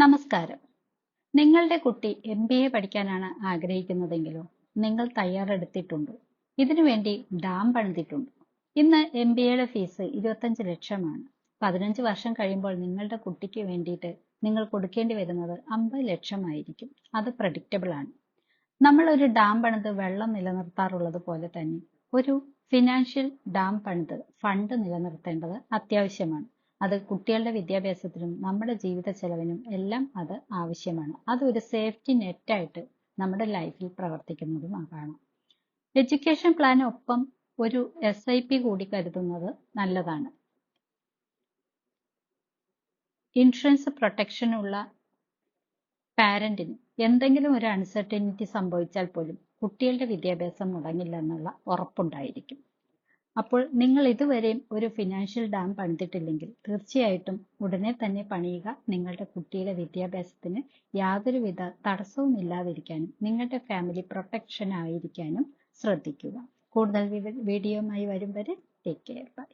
നമസ്കാരം. നിങ്ങളുടെ കുട്ടി MBA പഠിക്കാനാണ് ആഗ്രഹിക്കുന്നതെങ്കിലോ നിങ്ങൾ തയ്യാറെടുത്തിട്ടുണ്ടോ? ഇതിനുവേണ്ടി ഡാം പണിതിട്ടുണ്ടോ? ഇന്ന് MBAയുടെ ഫീസ് 25 ലക്ഷമാണ്. 15 വർഷം കഴിയുമ്പോൾ നിങ്ങളുടെ കുട്ടിക്ക് വേണ്ടിയിട്ട് നിങ്ങൾ കൊടുക്കേണ്ടി വരുന്നത് 50 ലക്ഷമായിരിക്കും. അത് പ്രഡിക്റ്റബിൾ ആണ്. നമ്മൾ ഒരു ഡാം പണിത് വെള്ളം നിലനിർത്താറുള്ളത് പോലെ തന്നെ ഒരു ഫിനാൻഷ്യൽ ഡാം പണിത് ഫണ്ട് നിലനിർത്തേണ്ടത് അത്യാവശ്യമാണ്. അത് കുട്ടികളുടെ വിദ്യാഭ്യാസത്തിനും നമ്മുടെ ജീവിത ചെലവിനും എല്ലാം അത് ആവശ്യമാണ്. അതൊരു സേഫ്റ്റി നെറ്റായിട്ട് നമ്മുടെ ലൈഫിൽ പ്രവർത്തിക്കുന്നതും എഡ്യൂക്കേഷൻ പ്ലാനൊപ്പം ഒരു SIP കൂടി കരുതുന്നത് നല്ലതാണ്. ഇൻഷുറൻസ് പ്രൊട്ടക്ഷനുള്ള പാരന്റിന് എന്തെങ്കിലും ഒരു അൺസർട്ടനിറ്റി സംഭവിച്ചാൽ പോലും കുട്ടികളുടെ വിദ്യാഭ്യാസം മുടങ്ങില്ല എന്നുള്ള ഉറപ്പുണ്ടായിരിക്കും. അപ്പോൾ നിങ്ങൾ ഇതുവരെയും ഒരു ഫിനാൻഷ്യൽ ഡാം പണിതിട്ടില്ലെങ്കിൽ തീർച്ചയായിട്ടും ഉടനെ തന്നെ പണിയുക. നിങ്ങളുടെ കുട്ടിയുടെ വിദ്യാഭ്യാസത്തിന് യാതൊരുവിധ തടസ്സവും ഇല്ലാതിരിക്കാനും നിങ്ങളുടെ ഫാമിലി പ്രൊട്ടക്ഷൻ ആയിരിക്കാനും ശ്രദ്ധിക്കുക. കൂടുതൽ വീഡിയോയുമായി വരും വരെ ടേക്ക് കെയർ. ബൈ.